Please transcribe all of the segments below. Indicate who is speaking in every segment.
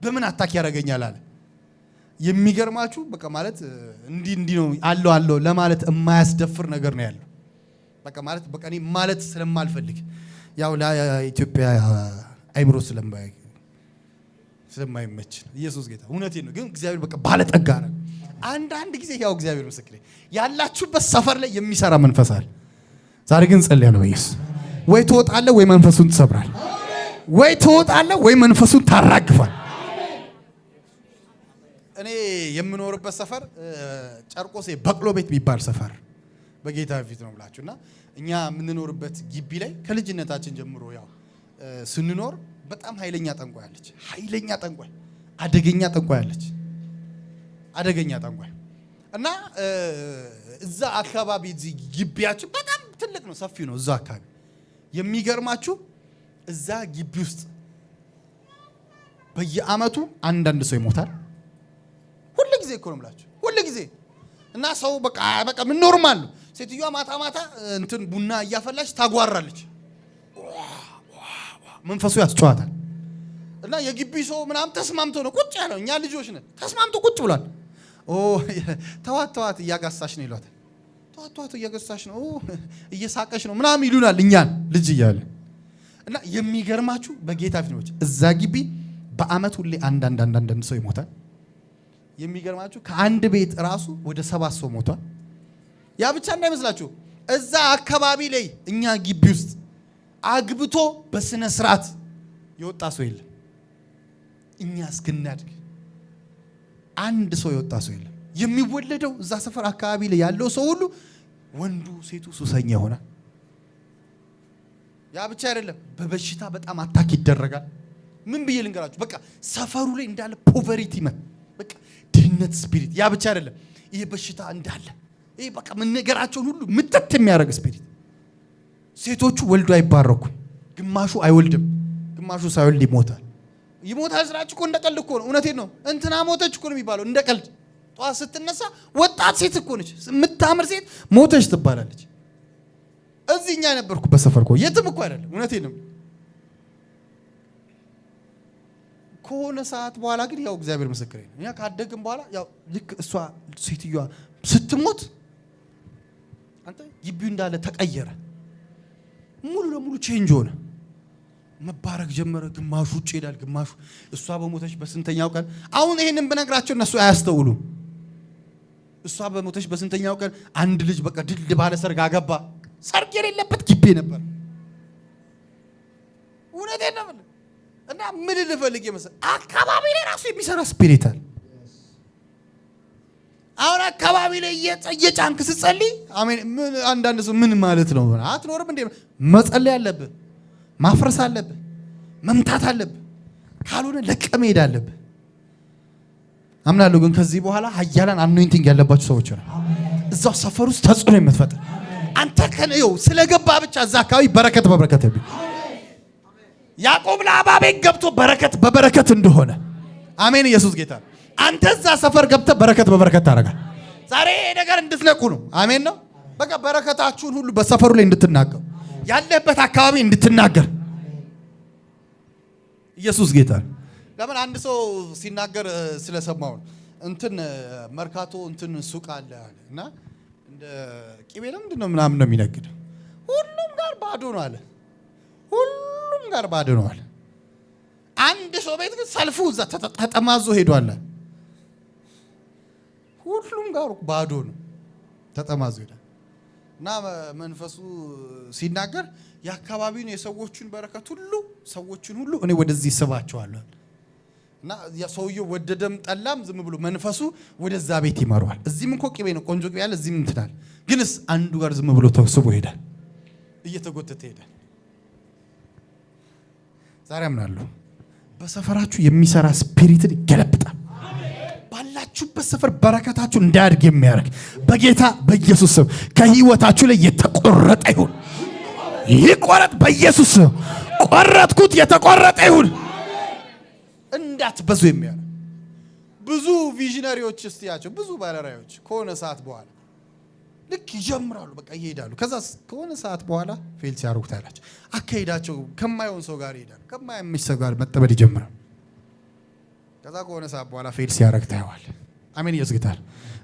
Speaker 1: በምን አታክ ያደርገኛል አለ። የሚገርማችሁ በቃ ማለት እንዲህ ነው አለው ለማለት የማያስደፍር ነገር ነው ያለው። በቃ ማለት በቃ እኔ ማለት ስለማልፈልግ ያው ለኢትዮጵያ አይምሮ ስለማይመች ኢየሱስ ጌታ እውነቴን ነው። ግን እግዚአብሔር በቃ ባለጠጋ ነው። አንዳንድ ጊዜ ያው እግዚአብሔር ምስክሬ ያላችሁበት ሰፈር ላይ የሚሰራ መንፈስ አለ። ዛሬ ግን ጸልያለሁ በኢየሱስ ወይ ትወጣለህ ወይ መንፈሱን ትሰብራለህ፣ ወይ ትወጣለህ ወይ መንፈሱን ታራግፋል። እኔ የምኖርበት ሰፈር ጨርቆሴ በቅሎ ቤት የሚባል ሰፈር በጌታ ፊት ነው ብላችሁና እኛ የምንኖርበት ግቢ ላይ ከልጅነታችን ጀምሮ ያው ስንኖር በጣም ኃይለኛ ጠንቋይ አለች። ኃይለኛ ጠንቋይ፣ አደገኛ ጠንቋይ አለች። አደገኛ ጠንቋይ እና እዛ አካባቢ እዚህ ግቢያችን በጣም ትልቅ ነው፣ ሰፊ ነው። እዛ አካባቢ የሚገርማችሁ እዛ ግቢ ውስጥ በየአመቱ አንዳንድ ሰው ይሞታል። ሁሉ ጊዜ እኮ ነው የምላችሁ፣ ሁሉ ጊዜ እና ሰው በቃ ምን ኖርማል ነው። ሴትዮዋ ማታ እንትን ቡና እያፈላች ታጓራለች። መንፈሱ ያስጨዋታል። እና የግቢ ሰው ምናምን ተስማምቶ ነው ቁጭ ያለው። እኛ ልጆች ነን፣ ተስማምቶ ቁጭ ብሏል። ተዋት እያጋሳሽ ነው ይሏታል። ተዋት እያጋሳሽ ነው፣ እየሳቀሽ ነው ምናምን ይሉናል እኛን ልጅ እያለ እና የሚገርማችሁ በጌታ ፊት ነው እዛ ግቢ በአመት ሁሌ አንዳንድ ሰው ይሞታል። የሚገርማችሁ ከአንድ ቤት ራሱ ወደ 7 ሰው ሞቷል። ያ ብቻ እንዳይመስላችሁ እዛ አካባቢ ላይ እኛ ግቢ ውስጥ አግብቶ በስነ ስርዓት የወጣ ሰው የለም። እኛ እስክናድግ አንድ ሰው የወጣ ሰው የለም። የሚወለደው እዛ ሰፈር አካባቢ ላይ ያለው ሰው ሁሉ ወንዱ ሴቱ ሱሰኛ ይሆናል። ያ ብቻ አይደለም፣ በበሽታ በጣም አታክ ይደረጋል። ምን ብዬ ልንገራችሁ፣ በቃ ሰፈሩ ላይ እንዳለ ፖቨሪቲ በቃ ድህነት ስፒሪት። ያ ብቻ አይደለም፣ ይሄ በሽታ እንዳለ ይሄ በቃ መነገራቸውን ሁሉ ምጥት የሚያደርግ ስፒሪት። ሴቶቹ ወልዶ አይባረኩ፣ ግማሹ አይወልድም፣ ግማሹ ሳይወልድ ይሞታል ስላችሁ እኮ እንደቀልድ እኮ ነው። እውነቴን ነው። እንትና ሞተች እኮ ነው የሚባለው እንደቀልድ። ጠዋት ስትነሳ ወጣት ሴት እኮ ነች፣ የምታምር ሴት ሞተች ትባላለች። እዚህ እኛ ነበርኩበት ሰፈር እኮ የትም እኮ አይደለም። እውነቴን ነው። ከሆነ ሰዓት በኋላ ግን ያው እግዚአብሔር ምስክሬ ነው፣ እኛ ካደግን በኋላ ያው ልክ እሷ ሴትዮዋ ስትሞት አንተ ግቢው እንዳለ ተቀየረ። ሙሉ ለሙሉ ቼንጅ ሆነ። መባረክ ጀመረ። ግማሹ ውጭ ሄዳል፣ ግማሹ እሷ በሞተች በስንተኛው ቀን። አሁን ይሄንን ብነግራቸው እነሱ አያስተውሉም። እሷ በሞተች በስንተኛው ቀን አንድ ልጅ በቃ ድል ባለ ሰርግ አገባ። ሰርግ የሌለበት ግቢ ነበር። እውነቴን ነው። እና ምን ልፈልግ ይመስል አካባቢ ላይ ራሱ የሚሰራ ስፒሪት አለ። አሁን አካባቢ ላይ እየጫንክ ስትጸልይ አሜን። ምን አንዳንድ ሰው ምን ማለት ነው? አትኖርም እንዴ? መጸለይ አለብህ፣ ማፍረስ አለብህ፣ መምታት አለብህ። ካልሆነ ለቀም ሄድ አለብህ። አምናለሁ። ግን ከዚህ በኋላ ኃያላን አኖይንቲንግ ያለባችሁ ሰዎች ነው እዛው ሰፈር ውስጥ ተጽዕኖ የምትፈጥር አንተ ከነው ስለገባ ብቻ እዛ አካባቢ በረከት በበረከት ይብኝ። ያዕቆብ ለላባ ቤት ገብቶ በረከት በበረከት እንደሆነ አሜን። ኢየሱስ ጌታ። አንተ እዛ ሰፈር ገብተህ በረከት በበረከት ታደርጋለህ። ዛሬ ነገር እንድትነቁ ነው። አሜን ነው። በቃ በረከታችሁን ሁሉ በሰፈሩ ላይ እንድትናገሩ፣ ያለበት አካባቢ እንድትናገር። ኢየሱስ ጌታ። ለምን አንድ ሰው ሲናገር ስለሰማው እንትን መርካቶ እንትን ሱቅ አለ እና እንደ ቂቤ ነው ምንድነው ምናምን ነው የሚነግድ። ሁሉም ጋር ባዶ ነው አለ። ሁሉም ጋር ባዶ ነው አለ። አንድ ሰው ቤት ግን ሰልፉ እዛ ተጠማዞ ሄዷል። ሁሉም ጋር ባዶ ነው፣ ተጠማዞ ሄዷል። እና መንፈሱ ሲናገር የአካባቢውን የሰዎችን በረከት ሁሉ ሰዎችን ሁሉ እኔ ወደዚህ ስባቸዋለሁ። እና ሰውየው ወደደም ጠላም ዝም ብሎ መንፈሱ ወደዛ ቤት ይመራዋል። እዚህም እኮ ቅቤ ነው ቆንጆ ቅቤ ያለ እዚህም እንትናል። ግንስ አንዱ ጋር ዝም ብሎ ተስቦ ይሄዳል፣ እየተጎተተ ይሄዳል። ዛሬ አምናለሁ በሰፈራችሁ የሚሰራ ስፒሪትን ይገለብጣል። ባላችሁበት ሰፈር በረከታችሁ እንዳያድግ የሚያደርግ በጌታ በኢየሱስ ስም ከህይወታችሁ ላይ የተቆረጠ ይሁን። ይቆረጥ በኢየሱስ ስም። ቆረጥኩት፣ የተቆረጠ ይሁን። እንዳትበዙ የሚያደርግ ብዙ ቪዥነሪዎች እስቲያቸው ብዙ ባለራዮች ከሆነ ሰዓት በኋላ ልክ ይጀምራሉ፣ በቃ ይሄዳሉ። ከዛ ከሆነ ሰዓት በኋላ ፌል ሲያደርጉ ታያላችሁ። አካሄዳቸው ከማይሆን ሰው ጋር ይሄዳል፣ ከማይመች ሰው ጋር መጠመድ ይጀምራል። ከዛ ከሆነ ሰዓት በኋላ ፌል ሲያረግ ታየዋል። አሜን ኢየሱስ ጌታ።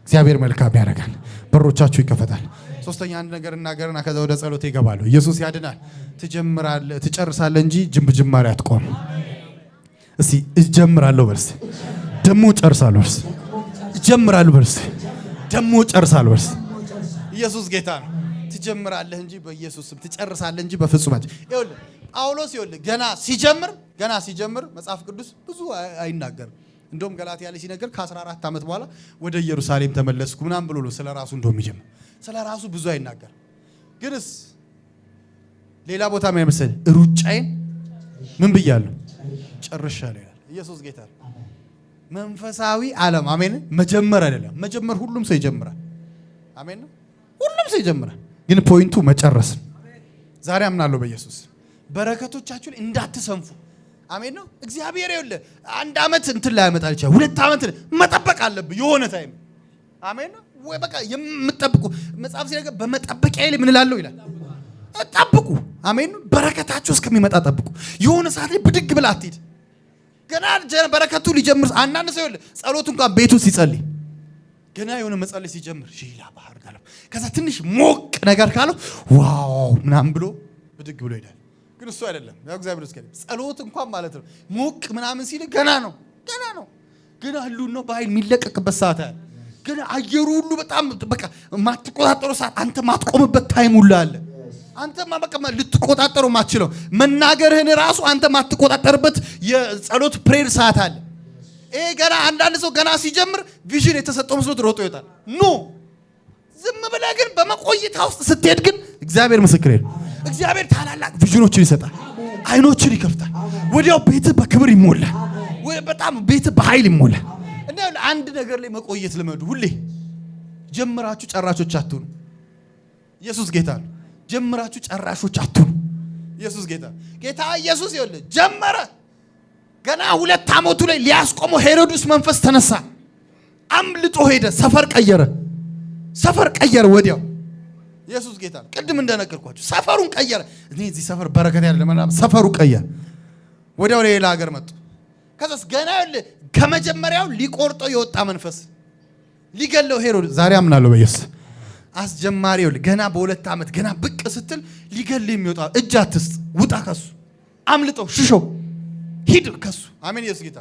Speaker 1: እግዚአብሔር መልካም ያደርጋል። በሮቻችሁ ይከፈታል። ሶስተኛ አንድ ነገር እናገርና ከዛ ወደ ጸሎት ይገባሉ። ኢየሱስ ያድናል። ትጀምራለህ ትጨርሳለህ እንጂ ጅማሬ አትቆም። እስቲ እጀምራለሁ በርስ ደሞ ጨርሳለሁ በርስ እጀምራለሁ በርስ ደሞ ጨርሳለሁ በርስ። ኢየሱስ ጌታ ነው። ትጀምራለህ እንጂ በኢየሱስ ስም ትጨርሳለህ እንጂ በፍጹም አትጨ ይኸውልህ ጳውሎስ ይኸውልህ ገና ሲጀምር መጽሐፍ ቅዱስ ብዙ አይናገርም። እንደውም ገላትያ ላይ ሲነገር ከ14 ዓመት በኋላ ወደ ኢየሩሳሌም ተመለስኩ ምናምን ብሎ ነው ስለራሱ እንደውም ይጀምር። ስለራሱ ብዙ አይናገር። ግንስ ሌላ ቦታ ምን መሰለህ ሩጫዬን ምን ብያለሁ ጨርሻለሁ ይላል። ኢየሱስ ጌታ ነው። መንፈሳዊ ዓለም አሜን። መጀመር አይደለም መጀመር ሁሉም ሰው ይጀምራል። አሜን ነው ሁሉም ሰው ይጀምራል። ግን ፖይንቱ መጨረስ። ዛሬ አምናለሁ በኢየሱስ በረከቶቻችሁን እንዳትሰንፉ። አሜን ነው። እግዚአብሔር ይኸውልህ አንድ ዓመት እንትን ላይ ያመጣል ይችላል። 2 ዓመት መጠበቅ አለብህ የሆነ ታይም። አሜን ነው ወይ በቃ የምትጠብቁ መጽሐፍ ሲነገር በመጠበቂያ ላይ ምን እላለሁ ይላል። ጠብቁ። አሜን ነው። በረከታችሁ እስከሚመጣ ጠብቁ። የሆነ ሰዓት ላይ ብድግ ብለህ አትሂድ። ገና በረከቱ ሊጀምር አንዳንድ ሰው ይኸውልህ ጸሎቱ እንኳን ቤቱ ሲጸልይ ገና የሆነ መጸለይ ሲጀምር ሺላ ባህር ጋር ከዛ ትንሽ ሞቅ ነገር ካለው ዋው ምናምን ብሎ ብድግ ብሎ ይሄዳል። ግን እሱ አይደለም ያው እግዚአብሔር እስከ ጸሎት እንኳን ማለት ነው ሞቅ ምናምን ሲል ገና ነው ገና ሁሉ ነው በኃይል የሚለቀቅበት ሰዓት አለ። ገና አየሩ ሁሉ በጣም በቃ ማትቆጣጠሩ ሰዓት አንተ ማትቆምበት ታይም ሁሉ አለ። አንተ በቃ ልትቆጣጠሩ ማትችለው መናገርህን ራሱ አንተ ማትቆጣጠርበት የጸሎት ፕሬየር ሰዓት አለ። ይሄ ገና አንዳንድ ሰው ገና ሲጀምር ቪዥን የተሰጠው መስሎት ሮጦ ይወጣል። ኖ ዝም ብለህ ግን በመቆይታ ውስጥ ስትሄድ ግን እግዚአብሔር ምስክሬ ነው። እግዚአብሔር ታላላቅ ቪዥኖችን ይሰጣል። አይኖችን ይከፍታል። ወዲያው ቤትህ በክብር ይሞላል። በጣም ቤትህ በኃይል ይሞላል። እና አንድ ነገር ላይ መቆየት ልመዱ። ሁሌ ጀምራችሁ ጨራሾች አትሁኑ። ኢየሱስ ጌታ ነው። ጀምራችሁ ጨራሾች አትሁኑ። ኢየሱስ ጌታ ጌታ ኢየሱስ ይኸውልህ ጀመረ። ገና 2 ዓመቱ ላይ ሊያስቆመው ሄሮድስ መንፈስ ተነሳ። አምልጦ ሄደ። ሰፈር ቀየረ ወዲያው። ኢየሱስ ጌታ ነው። ቅድም እንደነገርኳችሁ ሰፈሩን ቀየረ። እኔ እዚህ ሰፈር በረከት ያለ ለማለት ሰፈሩ ቀየረ። ወዲያው ሌላ ሀገር መጡ። ከዛስ ገና ከመጀመሪያው ሊቆርጠው የወጣ መንፈስ ሊገለው ሄሮድስ ዛሬ አምናለሁ በኢየሱስ አስጀማሪው ገና በ2 ዓመት ገና ብቅ ስትል ሊገል የሚወጣ እጅ አትስጥ። ውጣ ከሱ አምልጠው ሽሾ ሂድ ከሱ። አሜን ኢየሱስ ጌታ።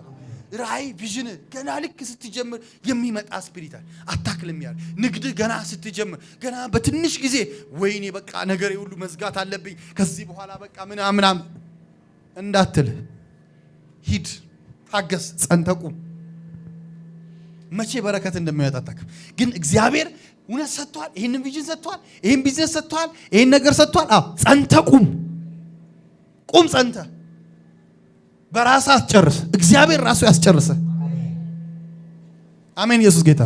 Speaker 1: ራእይ ቪዥን ገና ልክ ስትጀምር የሚመጣ ስፒሪታል አታክልም ያለ ንግድ ገና ስትጀምር ገና በትንሽ ጊዜ ወይኔ በቃ ነገሬ ሁሉ መዝጋት አለብኝ ከዚህ በኋላ በቃ ምናምን እንዳትል ሂድ፣ ታገስ፣ ጸንተቁም። መቼ በረከት እንደሚያወጣ ታውቃለህ። ግን እግዚአብሔር እውነት ሰጥቷል። ይሄንን ቪዥን ሰጥቷል። ይሄን ቢዝነስ ሰጥቷል። ይሄን ነገር ሰጥቷል። አዎ ጸንተቁም። ቁም ጸንተ በራስህ አትጨርስ። እግዚአብሔር ራሱ ያስጨርሰ። አሜን ኢየሱስ ጌታ።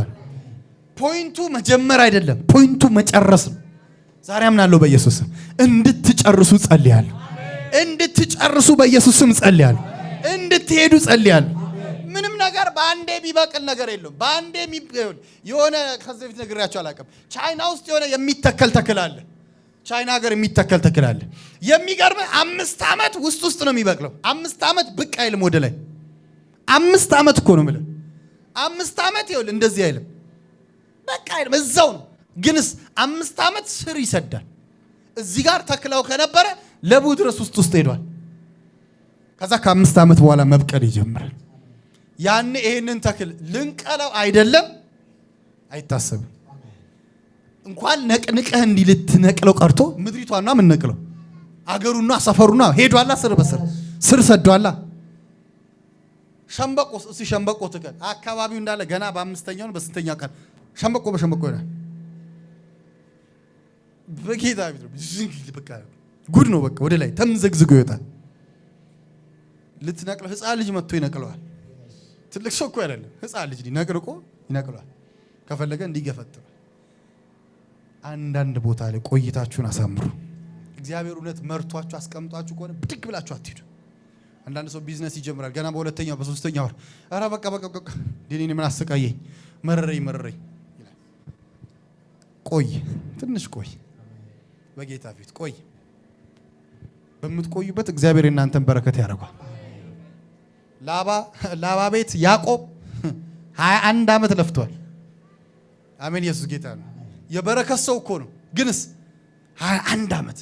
Speaker 1: ፖይንቱ መጀመር አይደለም፣ ፖይንቱ መጨረስ ነው። ዛሬ አምናለሁ በኢየሱስ ስም እንድትጨርሱ ጸልያለሁ። እንድትጨርሱ በኢየሱስ ስም ጸልያለሁ። እንድትሄዱ ጸልያለሁ። ምንም ነገር በአንዴ የሚበቅል ነገር የለም። በአንዴ የሆነ ከዚህ በፊት ነግሬያችሁ አላውቅም። ቻይና ውስጥ የሆነ የሚተከል ተክል አለ። ቻይና ሀገር የሚተከል ተክል አለ። የሚገርም 5 ዓመት ውስጥ ነው የሚበቅለው። 5 ዓመት ብቅ አይልም ወደ ላይ። 5 ዓመት እኮ ነው የምልህ። 5 ዓመት ይኸውልህ እንደዚህ አይልም፣ በቃ አይልም፣ እዛው ነው። ግንስ 5 ዓመት ስር ይሰዳል። እዚህ ጋር ተክለው ከነበረ ለቡ ድረስ ውስጥ ሄዷል። ከዛ ከ5 ዓመት በኋላ መብቀል ይጀምራል። ያኔ ይሄንን ተክል ልንቀለው አይደለም አይታሰብም። እንኳን ነቅንቀህ እንዲህ ልትነቅለው ቀርቶ ምድሪቷና ምን ነቅለው አገሩና ሰፈሩና ሄዷላ። ስር ሰዷላ። ሸምበቆስ እሱ ሸምበቆ ተከል አካባቢው እንዳለ ገና በ5ኛው ነው በ6ኛው ቀን ሸምበቆ በሸምበቆ ይላል። በጌታ ቢት ነው በቃ ጉድ ነው። በቃ ወደ ላይ ተምዘግዝጎ ይወጣል። ልትነቅለው ህፃን ልጅ መጥቶ ይነቅለዋል። ትልቅ ሰው እኮ አይደለም፣ ህፃን ልጅ ሊነቅልቆ ይነቅለዋል። ከፈለገ እንዲገፈጥር። አንዳንድ ቦታ ላይ ቆይታችሁን አሳምሩ። እግዚአብሔር እውነት መርቷችሁ አስቀምጧችሁ ከሆነ ብድግ ብላችሁ አትሄዱ። አንዳንድ ሰው ቢዝነስ ይጀምራል ገና በ2ኛው በ3ኛው ወር አረ በቃ ዲኒን ምን አሰቃየኝ መረረኝ ይላል። ቆይ ትንሽ ቆይ፣ በጌታ ፊት ቆይ። በምትቆዩበት እግዚአብሔር እናንተን በረከት ያደርጋል። ላባ ቤት ያዕቆብ 21 ዓመት ለፍቷል። አሜን። ኢየሱስ ጌታ ነው። የበረከት ሰው እኮ ነው። ግንስ 21 ዓመት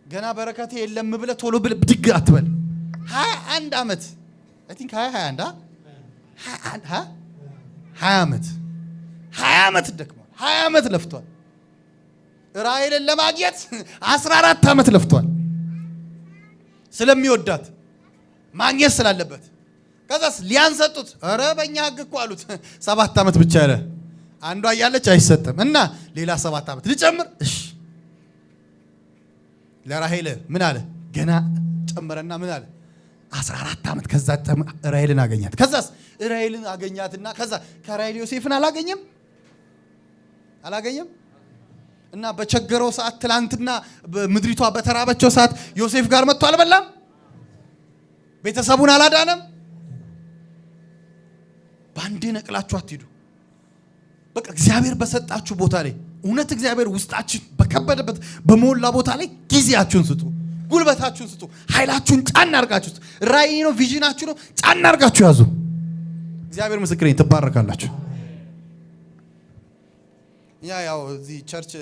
Speaker 1: ገና በረከቴ የለም ብለህ ቶሎ ብለህ ብድግ አትበል። 21 ዓመት አይ ቲንክ 21 20 ዓመት ደክሟል። 20 ዓመት ለፍቷል። ራሔልን ለማግኘት 14 ዓመት ለፍቷል። ስለሚወዳት ማግኘት ስላለበት ከዛስ ሊያንሰጡት ኧረ በእኛ ሕግ እኮ አሉት 7 ዓመት ብቻ ያለ አንዷ እያለች አይሰጥም እና ሌላ 7 ዓመት ልጨምር። እሺ ለራሔል ምን አለ ገና ጨመረና ምን አለ 14 ዓመት ከዛ ራሔልን አገኛት። ከዛስ ራሔልን አገኛትና ከዛ ከራሔል ዮሴፍን አላገኘም እና በቸገረው ሰዓት ትላንትና ምድሪቷ በተራበቸው ሰዓት ዮሴፍ ጋር መጥቶ አልበላም? ቤተሰቡን አላዳነም? ባንዴ ነቅላችሁ አትሂዱ። በቃ እግዚአብሔር በሰጣችሁ ቦታ ላይ እውነት እግዚአብሔር ውስጣችሁ በከበደበት በሞላ ቦታ ላይ ጊዜያችሁን ስጡ፣ ጉልበታችሁን ስጡ፣ ኃይላችሁን ጫን አድርጋችሁ ስጡ። ራእይ ነው፣ ቪዥናችሁ ነው፣ ጫን አድርጋችሁ ያዙ። እግዚአብሔር ምስክሬ ትባረካላችሁ። ያው እዚህ ቸርች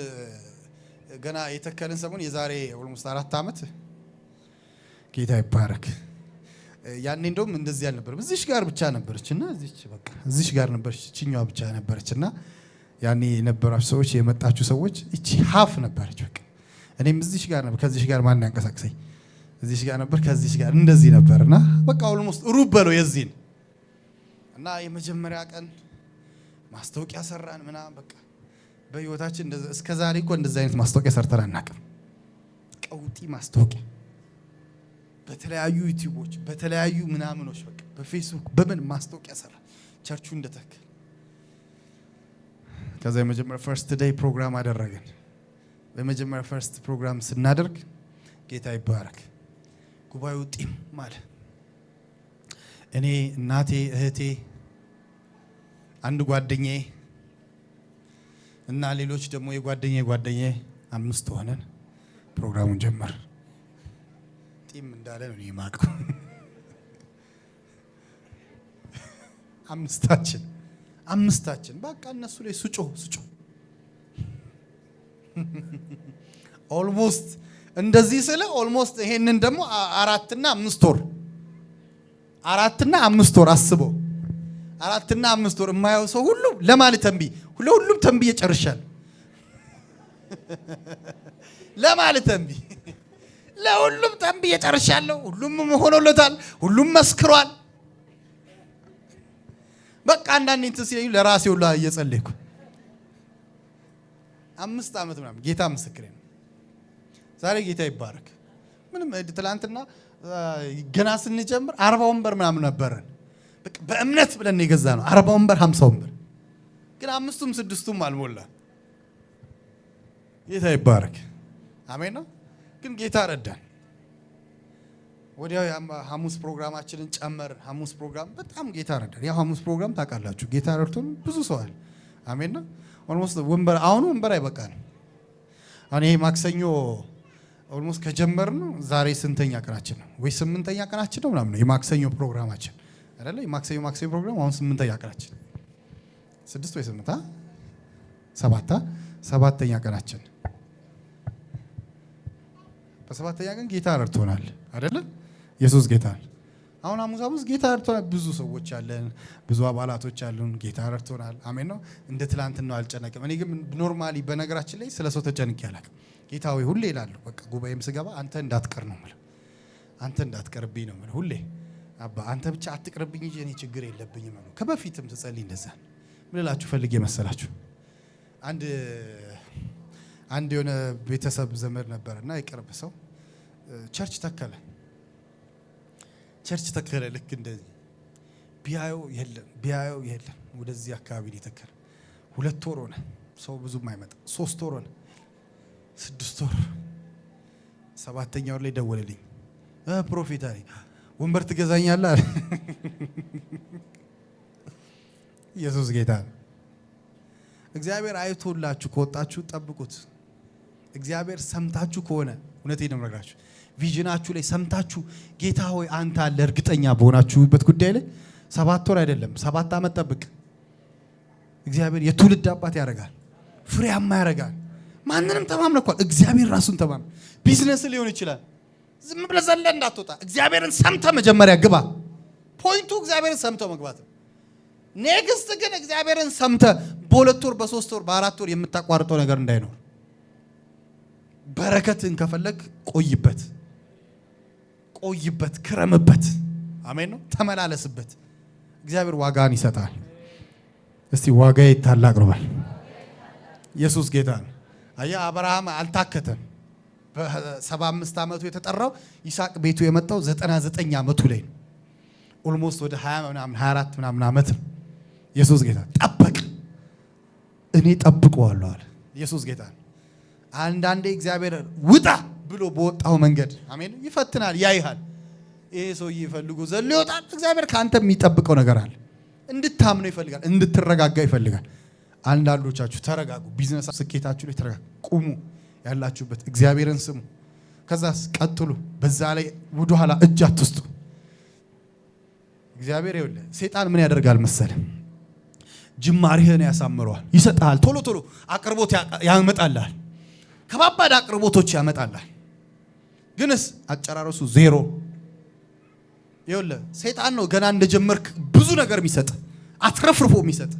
Speaker 1: ገና የተከልን ሰሞን የዛሬ ኦልሞስት 4 ዓመት ጌታ ይባረክ። ያኔ እንደውም እንደዚህ አልነበረም። እዚሽ ጋር ብቻ ነበረችና እዚሽ ጋር ነበረች፣ እቺኛዋ ብቻ ነበረችና ያኔ የነበራችሁ ሰዎች የመጣችሁ ሰዎች እቺ ሀፍ ነበረች። በቃ እኔም እዚሽ ጋር ነበር። ከዚሽ ጋር ማን ያንቀሳቅሰኝ? እዚሽ ጋር ነበር፣ ከዚሽ ጋር እንደዚህ ነበርና በቃ ኦልሞስት ሩብ በለው የዚህን እና የመጀመሪያ ቀን ማስታወቂያ ሰራን ምናምን በቃ በህይወታችን እስከ ዛሬ እኮ እንደዚህ አይነት ማስታወቂያ ሰርተን አናውቅም። ቀውጢ ማስታወቂያ በተለያዩ ዩቲዩቦች በተለያዩ ምናምኖች በቃ በፌስቡክ በምን ማስታወቂያ ሰራ ቸርቹ እንደተከለ። ከዛ የመጀመሪያ ፈርስት ዴይ ፕሮግራም አደረገን። በመጀመሪያ ፈርስት ፕሮግራም ስናደርግ ጌታ ይባረክ ጉባኤው ጢም ማለት እኔ እናቴ እህቴ አንድ ጓደኛዬ እና ሌሎች ደግሞ የጓደኛዬ 5 ሆነን ፕሮግራሙን ጀመር። ጢም እንዳለ ነው የማቀው። አምስታችን በቃ እነሱ ላይ ስጮ ኦልሞስት እንደዚህ ስለ ኦልሞስት ይሄንን ደግሞ 4 እና 5 ወር አስቦ 4 እና 5 ወር የማየው ሰው ሁሉ ለማለት ሁሉም ተንብዬ ጨርሻለሁ። ለማለት ለሁሉም ተንብዬ ጨርሻለሁ። ሁሉም ሆኖለታል። ሁሉም መስክሯል። በቃ አንዳንዴ እንትን ሲለኝ ለራሴ ሁሉ እየጸለይኩ 5 ዓመት ምናምን ጌታ ምስክሬ ነው። ዛሬ ጌታ ይባረክ። ምንም ትላንትና ገና ስንጀምር 40 ወንበር ምናምን ነበረን። በቃ በእምነት ብለን የገዛ ነው 40 ወንበር 50 ወንበር ግን 5ቱም 6ቱም አልሞላ። ጌታ ይባረክ። አሜን ነው። ግን ጌታ ረዳን። ወዲያው ሐሙስ ፕሮግራማችንን ጨመርን። ሐሙስ ፕሮግራም በጣም ጌታ ረዳን። ያው ሐሙስ ፕሮግራም ታውቃላችሁ ጌታ ረድቶን ብዙ ሰው አለ። አሜን ነው። ኦልሞስት ወንበር አይበቃንም። አሁን ይሄ ማክሰኞ ኦልሞስት ከጀመርን ዛሬ ስንተኛ ቀናችን ነው? ወይ 8ኛ ቀናችን ነው ምናምን ነው የማክሰኞ ፕሮግራማችን አይደለ? የማክሰኞ ፕሮግራም አሁን 8ኛ ቀናችን 6 ወይ 8 7ኛ ቀናችን። በ7ኛ ቀን ጌታ ረድቶናል አይደለ? ኢየሱስ ጌታ። አሁን ሐሙስ ጌታ ረድቶናል። ብዙ ሰዎች አለን፣ ብዙ አባላቶች አሉን። ጌታ ረድቶናል። አሜን ነው። እንደ ትላንትናው አልጨነቅም። እኔ ግን ኖርማሊ በነገራችን ላይ ስለ ሰው ተጨንቄ አላውቅም። ጌታ ሆይ ሁሌ እላለሁ በቃ ጉባኤም ስገባ አንተ እንዳትቀር ነው የምለው። አንተ እንዳትቀርብኝ ነው የምለው ሁሌ። አባ አንተ ብቻ አትቅርብኝ እንጂ እኔ ችግር የለብኝም ነው። ከበፊትም ትጸልይ እንደዛ ምን እላችሁ ፈልጌ መሰላችሁ? አንድ የሆነ ቤተሰብ ዘመድ ነበርና የቅርብ ሰው ቸርች ተከለ። ልክ እንደዚህ ቢያየው የለም። ወደዚህ አካባቢ ነው የተከለ። 2 ወር ሆነ። ሰው ብዙም አይመጣ። 3 ወር ሆነ። 6 ወር 7ኛው ላይ ደወለልኝ። ፕሮፌት አለኝ ወንበር ትገዛኛለህ አለ። ኢየሱስ ጌታ። እግዚአብሔር አይቶላችሁ ከወጣችሁ ጠብቁት። እግዚአብሔር ሰምታችሁ ከሆነ እውነቴን ነው የምነግራችሁ ቪዥናችሁ ላይ ሰምታችሁ ጌታ ሆይ አንተ አለ እርግጠኛ በሆናችሁበት ጉዳይ ላይ 7 ወር አይደለም 7 ዓመት ጠብቅ። እግዚአብሔር የትውልድ አባት ያደርጋል፣ ፍሬያማ ያደርጋል። ማንንም ተማምነኳል። እግዚአብሔር ራሱን ተማምነ። ቢዝነስ ሊሆን ይችላል። ዝም ብለህ ዘለ እንዳትወጣ። እግዚአብሔርን ሰምተህ መጀመሪያ ግባ። ፖይንቱ እግዚአብሔርን ሰምተው መግባት ነው። ኔክስት ግን እግዚአብሔርን ሰምተህ በ2 ወር በ3 ወር በ4 ወር የምታቋርጠው ነገር እንዳይኖር። በረከትን ከፈለግ ቆይበት፣ ክረምበት። አሜን ነው። ተመላለስበት። እግዚአብሔር ዋጋን ይሰጣል። እስቲ ዋጋዬ ታላቅ ነው በል። ኢየሱስ ጌታ ነው። አያ አብርሃም አልታከተም። በ75 ዓመቱ የተጠራው ይስሐቅ ቤቱ የመጣው 99 ዓመቱ ላይ ነው። ኦልሞስት ወደ 20 ምናምን 24 ምናምን ዓመት ነው። ኢየሱስ ጌታ ጠበቅ። እኔ ጠብቀዋለሁ አለ። ኢየሱስ ጌታ ነው። አንዳንዴ እግዚአብሔር ውጣ ብሎ በወጣው መንገድ አሜን ይፈትናል፣ ያይሃል። ይሄ ሰውዬ ፈልጎ ዘሎ ይወጣል። እግዚአብሔር ካንተ የሚጠብቀው ነገር አለ። እንድታምነው ይፈልጋል፣ እንድትረጋጋ ይፈልጋል። አንዳንዶቻችሁ ተረጋጉ፣ ቢዝነስ ስኬታችሁ ላይ ተረጋጉ፣ ቁሙ፣ ያላችሁበት እግዚአብሔርን ስሙ። ከዛስ ቀጥሉ። በዛ ላይ ወደ ኋላ እጅ አትስጡ። እግዚአብሔር ይወለ ሰይጣን ምን ያደርጋል መሰለህ? ጅማሬህን ያሳምረዋል፣ ይሰጣል። ቶሎ ቶሎ አቅርቦት ያመጣልሃል፣ ከባባድ አቅርቦቶች ያመጣልሃል። ግንስ አጨራረሱ ዜሮ። ይወለ ሰይጣን ነው ገና እንደጀመርክ ብዙ ነገር የሚሰጥ አትረፍርፎ የሚሰጥ።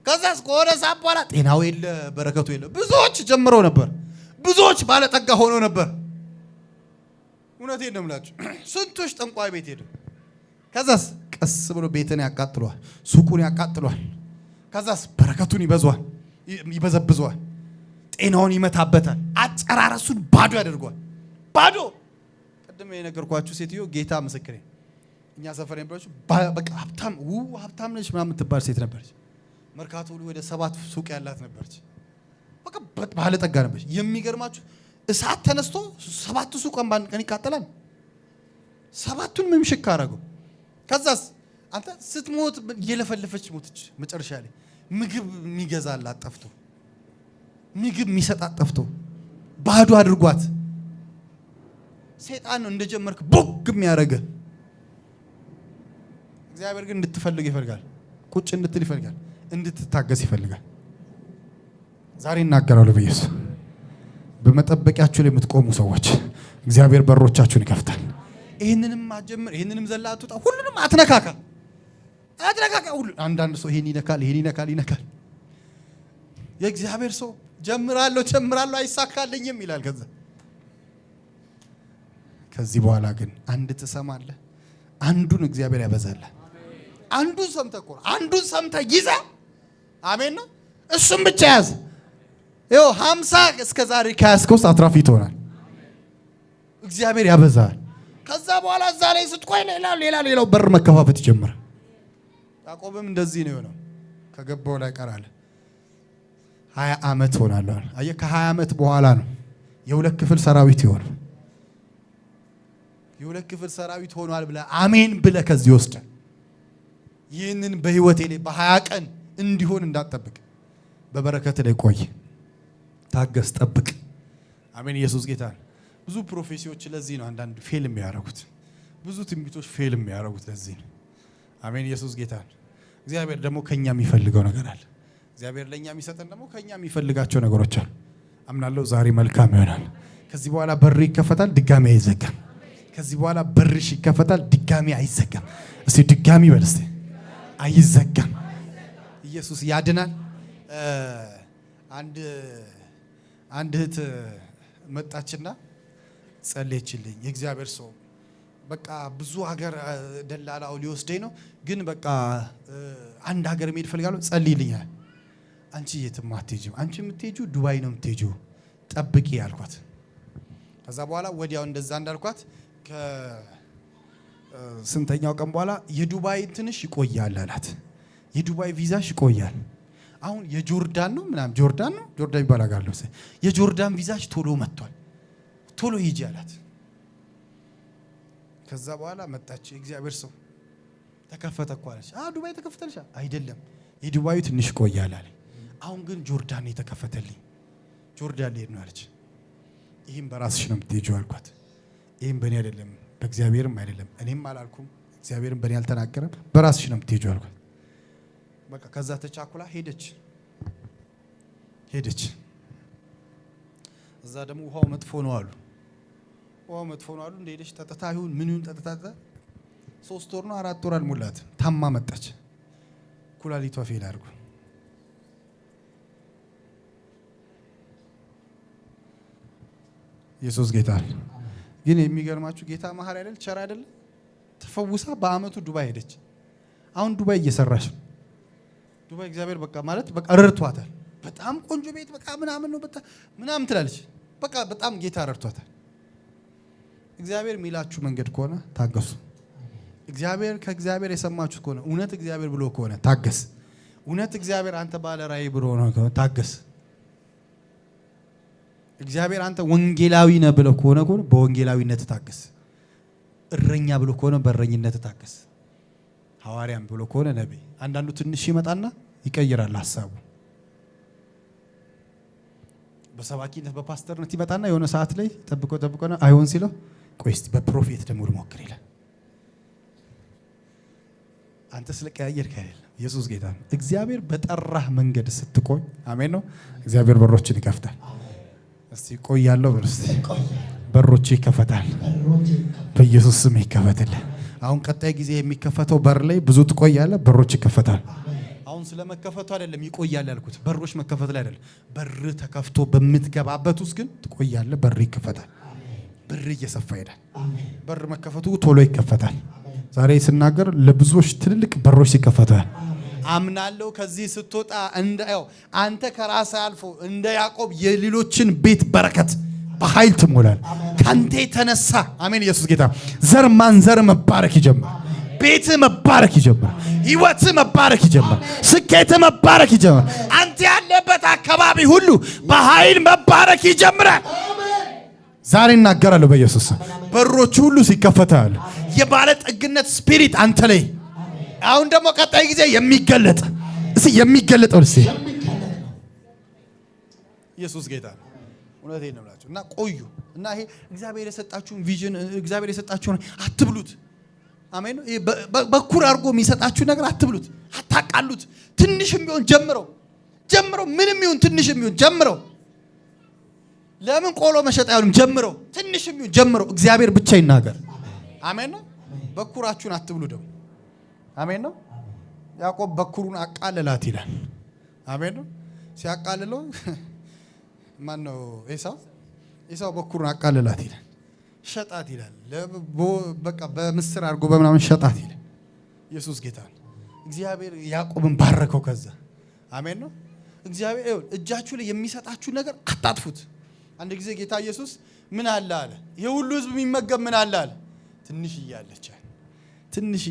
Speaker 1: ከዛስ ከሆነ ሰዓት በኋላ ጤናው የለ፣ በረከቱ የለ። ብዙዎች ጀምረው ነበር፣ ብዙዎች ባለጠጋ ሆነው ነበር። እውነቴን ነው የምላችሁ። ስንቶች ጠንቋይ ቤት ሄዱ። ከዛስ ቀስ ብሎ ቤትን ያቃጥሏል፣ ሱቁን ያቃጥሏል። ከዛስ በረከቱን ይበዘብዘዋል፣ ጤናውን ይመታበታል፣ አጨራረሱን ባዶ ያደርገዋል። ባዶ። ቅድም የነገርኳችሁ ሴትዮ ጌታ ምስክሬ፣ እኛ ሰፈር የነበረች በቃ ሀብታም ነች ምናምን የምትባል ሴት ነበረች። መርካቶ ወደ 7 ሱቅ ያላት ነበረች። በቃ ባለጠጋ ነበረች። የሚገርማችሁ እሳት ተነስቶ 7 ሱቅ በአንድ ቀን ይቃጠላል። 7ቱን ምምሽክ አደረገው። ከዛስ አንተ ስትሞት እየለፈለፈች ሞተች። መጨረሻ ላይ ምግብ የሚገዛላት ጠፍቶ፣ ምግብ የሚሰጣት ጠፍቶ ባዶ አድርጓት። ሰይጣን ነው እንደጀመርክ ቦግ የሚያደርግ። እግዚአብሔር ግን እንድትፈልግ ይፈልጋል፣ ቁጭ እንድትል ይፈልጋል፣ እንድትታገስ ይፈልጋል። ዛሬ እናገራለሁ በኢየሱስ በመጠበቂያችሁ ላይ የምትቆሙ ሰዎች እግዚአብሔር በሮቻችሁን ይከፍታል። ይሄንንም አጀምር፣ ይሄንንም ዘላ አትውጣ፣ ሁሉንም አትነካካ። ሁሉ አንዳንድ ሰው ይሄን ይነካል። የእግዚአብሔር ሰው ጀምራለሁ አይሳካልኝም ይላል። ከዚህ በኋላ ግን አንድ ትሰማለህ፣ አንዱን እግዚአብሔር ያበዛልህ። አንዱን ሰምተህ ይዘህ አሜን ነው። እሱም ብቻ ያዝ። ይኸው 50 እስከ ዛሬ ከያዝከው ውስጥ አትራፊ ትሆናል። እግዚአብሔር ያበዛል። ከዛ በኋላ እዛ ላይ ስትቆይ ሌላው በር መከፋፈት ይጀምራል። ያዕቆብም እንደዚህ ነው የሆነው። ከገባው ላይ ቀራለ 20 ዓመት ሆናለሁ። አየህ ከ20 ዓመት በኋላ ነው የ2 ክፍል ሰራዊት ይሆናል። የ2 ክፍል ሰራዊት ሆኗል ብለህ አሜን ብለህ ከዚህ ወስደህ ይህንን በህይወቴ ላይ በ20 ቀን እንዲሆን እንዳትጠብቅ። በበረከት ላይ ቆይ፣ ታገስ፣ ጠብቅ። አሜን። ኢየሱስ ጌታ ነው። ብዙ ፕሮፌሲዎች ለዚህ ነው አንዳንድ ፌል የሚያደርጉት። ብዙ ትንቢቶች ፌል የሚያደርጉት ለዚህ ነው። አሜን። ኢየሱስ ጌታ ነው። እግዚአብሔር ደግሞ ከኛ የሚፈልገው ነገር አለ። እግዚአብሔር ለኛ የሚሰጠን ደግሞ ከኛ የሚፈልጋቸው ነገሮች አሉ። አምናለሁ ዛሬ መልካም ይሆናል። ከዚህ በኋላ በር ይከፈታል፣ ድጋሚ አይዘጋም። ከዚህ በኋላ በርሽ ይከፈታል፣ ድጋሚ አይዘጋም። እስቲ ድጋሚ በል እስቲ አይዘጋም። ኢየሱስ ያድናል። አንድ እህት መጣችና ጸለየችልኝ። የእግዚአብሔር ሰው በቃ ብዙ ሀገር ደላላው ሊወስደኝ ነው፣ ግን በቃ አንድ ሀገር መሄድ ፈልጋለሁ፣ ጸልይልኛል። አንቺ የትም አትሄጂም፣ አንቺ የምትሄጂው ዱባይ ነው የምትሄጂው፣ ጠብቂ ያልኳት። ከዛ በኋላ ወዲያው እንደዛ እንዳልኳት ከስንተኛው ቀን በኋላ የዱባይ ትንሽ ይቆያል አላት። የዱባይ ቪዛሽ ይቆያል። አሁን የጆርዳን ነው ምናምን ጆርዳን ይባላል። የጆርዳን ቪዛሽ ቶሎ መጥቷል፣ ቶሎ ሂጂ አላት። ከዛ በኋላ መጣች። እግዚአብሔር ሰው ተከፈተ እኮ አለች። ዱባይ ተከፈተልሽ? አይደለም የዱባዩ ትንሽ ይቆያል አለ። አሁን ግን ጆርዳን የተከፈተልኝ፣ ጆርዳን ልሄድ ነው አለች። ይህም በራስሽ ነው የምትሄጂው አልኳት። ይህም በእኔ አይደለም በእግዚአብሔርም አይደለም እኔም አላልኩም እግዚአብሔርም በእኔ አልተናገረም በራስሽ ነው የምትሄጂው አልኳት። በቃ ከዛ ተቻኩላ ሄደች። እዛ ደግሞ ውሃው መጥፎ ነው አሉ። እንደሄደች ጠጥታ ይሁን ምን ይሁን ጠጥታ 3 ወር ነው 4 ወር አልሞላት ታማ መጣች። ኩላሊቷ ፌል አድርጎ ኢየሱስ ጌታ። ግን የሚገርማችሁ ጌታ መሐሪ አይደል? ቸር አይደል? ተፈውሳ በአመቱ ዱባይ ሄደች። አሁን ዱባይ እየሰራች ነው። ዱባይ እግዚአብሔር በቃ ማለት በቃ ረድቷታል። በጣም ቆንጆ ቤት በቃ ምናምን ነው በጣም ምናምን ትላለች። በቃ በጣም ጌታ ረድቷታል። እግዚአብሔር የሚላችሁ መንገድ ከሆነ ታገሱ። እግዚአብሔር ከእግዚአብሔር የሰማችሁት ከሆነ እውነት እግዚአብሔር ብሎ ከሆነ ታገስ። እውነት እግዚአብሔር አንተ ባለ ራእይ ብሎ ነው ታገስ። እግዚአብሔር አንተ ወንጌላዊ ነህ ብሎ ከሆነ በወንጌላዊነት ታገስ። እረኛ ብሎ ከሆነ በእረኝነት ታገስ። ሐዋርያም ብሎ ከሆነ ነብይ። አንዳንዱ ትንሽ ይመጣና ይቀይራል ሐሳቡ። በሰባኪነት በፓስተርነት ይመጣና የሆነ ሰዓት ላይ ጠብቆ ነው አይሆን ሲለው ቆይ እስቲ በፕሮፌት ደግሞ ልሞክር ይላል። አንተ ስለቀያየርክ አይደለም። ኢየሱስ ጌታ ነው። እግዚአብሔር በጠራህ መንገድ ስትቆይ አሜን ነው እግዚአብሔር በሮችን ይከፍታል። እስቲ ቆያለሁ ብለህ እስቲ በሮች ይከፈታል። በኢየሱስ ስም ይከፈትልህ። አሁን ቀጣይ ጊዜ የሚከፈተው በር ላይ ብዙ ትቆያለህ። በሮች ይከፈታል። አሁን ስለመከፈቱ አይደለም ይቆያል ያልኩት፣ በሮች መከፈት ላይ አይደለም። በር ተከፍቶ በምትገባበት ውስጥ ግን ትቆያለህ። በር ይከፈታል። በር እየሰፋ ይሄዳል። በር መከፈቱ ቶሎ ይከፈታል። ዛሬ ስናገር ለብዙዎች ትልልቅ በሮች ይከፈታል። አምናለሁ። ከዚህ ስትወጣ እንደው አንተ ከራስ አልፎ እንደ ያዕቆብ የሌሎችን ቤት በረከት በኃይል ትሞላል። ካንተ የተነሳ አሜን። ኢየሱስ ጌታ። ዘር ማንዘር መባረክ ይጀምራል። ቤት መባረክ ይጀምራል። ህይወት መባረክ ይጀምራል። ስኬት መባረክ ይጀምራል። አንተ ያለበት አካባቢ ሁሉ በኃይል መባረክ ይጀምራል። ዛሬ እናገራለሁ በኢየሱስ በሮች ሁሉ ሲከፈታል። የባለ ጠግነት ስፒሪት አንተ ላይ አሁን ደግሞ ቀጣይ ጊዜ የሚገለጥ የሚገለጠው ኢየሱስ ጌታ ነው። እውነቴን ነው ብላችሁ እና ቆዩ እና ይሄ እግዚአብሔር የሰጣችሁን ቪዥን እግዚአብሔር የሰጣችሁን አትብሉት። አሜን። በኩር አድርጎ የሚሰጣችሁ ነገር አትብሉት፣ አታቃሉት። ትንሽም ቢሆን ጀምረው ምንም ይሁን ትንሽም ቢሆን ጀምረው። ለምን ቆሎ መሸጥ አይሆንም? ጀምረው። ትንሽም ይሁን ጀምረው። እግዚአብሔር ብቻ ይናገር። አሜን ነው። በኩራችሁን አትብሉ ደግሞ አሜን ነው። ያዕቆብ በኩሩን አቃለላት ይላል። አሜን ነው። ሲያቃልለው ማን ነው? ኤሳው በኩሩን አቃለላት ይላል። ሸጣት ይላል። በቃ በምስር አድርጎ በምናምን ሸጣት ይላል። ኢየሱስ ጌታ ነው። እግዚአብሔር ያዕቆብን ባረከው ከዛ አሜን ነው። እግዚአብሔር እጃችሁ ላይ የሚሰጣችሁ ነገር አታጥፉት። አንድ ጊዜ ጌታ ኢየሱስ ምን አለ አለ፣ ይሄ ሁሉ ህዝብ የሚመገብ ምን አለ አለ፣ ትንሽ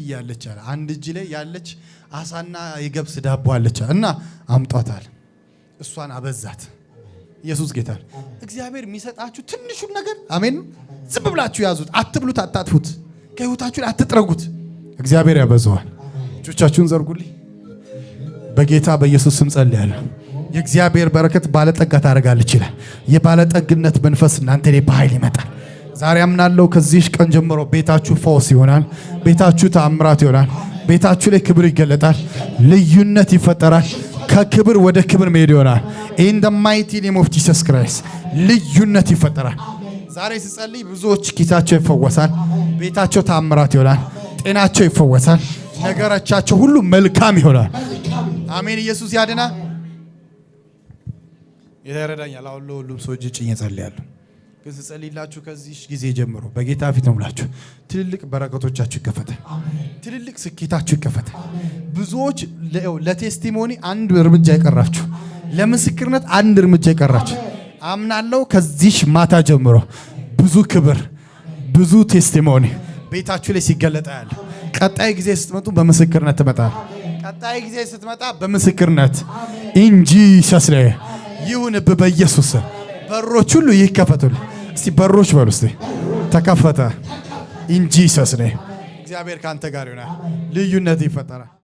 Speaker 1: እያለች አለ። አንድ እጅ ላይ ያለች አሳና የገብስ ዳቦ አለች እና አምጧታል። እሷን አበዛት። ኢየሱስ ጌታ ነው። እግዚአብሔር የሚሰጣችሁ ትንሹን ነገር አሜን ዝም ብላችሁ ያዙት። አትብሉት፣ አታጥፉት፣ ከህይወታችሁ ላይ አትጥረጉት። እግዚአብሔር ያበዛዋል። እጆቻችሁን ዘርጉልኝ። በጌታ በኢየሱስ ስም ጸልያለሁ። የእግዚአብሔር በረከት ባለጠጋ ታደርጋለች ይላል። የባለጠግነት መንፈስ እናንተ ላይ በኃይል ይመጣል። ዛሬ አምናለሁ ከዚህ ቀን ጀምሮ ቤታችሁ ፈውስ ይሆናል። ቤታችሁ ተአምራት ይሆናል። ቤታችሁ ላይ ክብር ይገለጣል። ልዩነት ይፈጠራል። ከክብር ወደ ክብር መሄድ ይሆናል። in the mighty name of Jesus Christ ልዩነት ይፈጠራል። ዛሬ ሲጸልይ ብዙዎች ኪሳቸው ይፈወሳል። ቤታቸው ተአምራት ይሆናል። ጤናቸው ይፈወሳል። ነገሮቻቸው ሁሉ መልካም ይሆናል። አሜን። ኢየሱስ ያድናል። ይረዳኛል። አሁን ለሁሉም ሰው እጅ ጭኜ ጸልያለሁ። ግን ስጸልይላችሁ ከዚህ ጊዜ ጀምሮ በጌታ ፊት ነው ብላችሁ ትልልቅ በረከቶቻችሁ ይከፈታል። ትልልቅ ስኬታችሁ ይከፈታል። ብዙዎች ለቴስቲሞኒ አንድ እርምጃ ይቀራችሁ፣ ለምስክርነት አንድ እርምጃ ይቀራችሁ። አምናለሁ ከዚህ ማታ ጀምሮ ብዙ ክብር፣ ብዙ ቴስቲሞኒ ቤታችሁ ላይ ሲገለጣ ያለ። ቀጣይ ጊዜ ስትመጡ በምስክርነት ትመጣል። ቀጣይ ጊዜ ስትመጣ በምስክርነት እንጂ ሰስለ ይሁንብህ በኢየሱስ በሮች ሁሉ ይከፈቱልህ። እስቲ በሮች በሉ እስቲ ተከፈተ። ኢን ጂሰስ ኔም እግዚአብሔር ካንተ ጋር ይሆናል። ልዩነት ይፈጠራል።